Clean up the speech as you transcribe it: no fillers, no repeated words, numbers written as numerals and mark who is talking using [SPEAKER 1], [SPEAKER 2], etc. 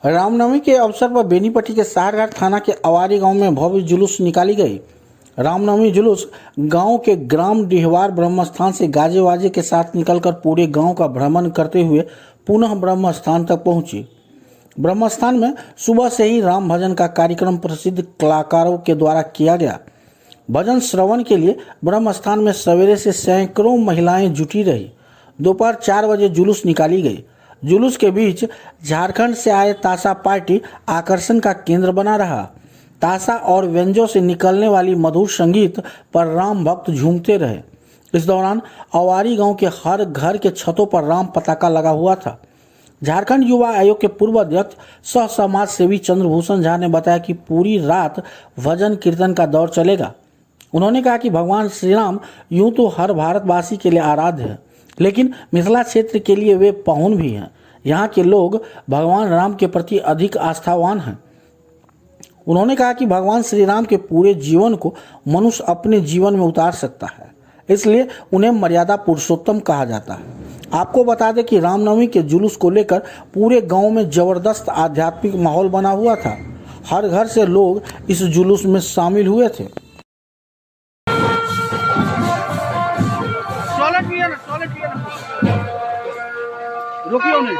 [SPEAKER 1] रामनवमी के अवसर पर बेनीपट्टी के सारघाट थाना के अवारी गांव में भव्य जुलूस निकाली गई। रामनवमी जुलूस गांव के ग्राम डिहवार ब्रह्मस्थान से गाजे वाजे के साथ निकलकर पूरे गांव का भ्रमण करते हुए पुनः ब्रह्मस्थान तक पहुंची। ब्रह्मस्थान में सुबह से ही राम भजन का कार्यक्रम प्रसिद्ध कलाकारों के द्वारा किया गया। भजन श्रवण के लिए ब्रह्मस्थान में सवेरे से सैकड़ों महिलाएं जुटी रही। दोपहर 4 बजे जुलूस निकाली गई। जुलूस के बीच झारखंड से आए ताशा पार्टी आकर्षण का केंद्र बना रहा। ताशा और व्यंजों से निकलने वाली मधुर संगीत पर राम भक्त झूमते रहे। इस दौरान अवारी गांव के हर घर के छतों पर राम पताका लगा हुआ था। झारखंड युवा आयोग के पूर्व अध्यक्ष सह समाज सेवी चंद्रभूषण झा ने बताया कि पूरी रात भजन कीर्तन का दौर चलेगा। उन्होंने कहा कि भगवान श्री राम यूं तो हर भारतवासी के लिए आराध्य है, लेकिन मिथिला क्षेत्र के लिए वे पाहुन भी हैं। यहाँ के लोग भगवान राम के प्रति अधिक आस्थावान हैं। उन्होंने कहा कि भगवान श्री राम के पूरे जीवन को मनुष्य अपने जीवन में उतार सकता है, इसलिए उन्हें मर्यादा पुरुषोत्तम कहा जाता है। आपको बता दें कि रामनवमी के जुलूस को लेकर पूरे गांव में जबरदस्त आध्यात्मिक माहौल बना हुआ था। हर घर से लोग इस जुलूस में शामिल हुए थे।
[SPEAKER 2] रोकियो नहीं।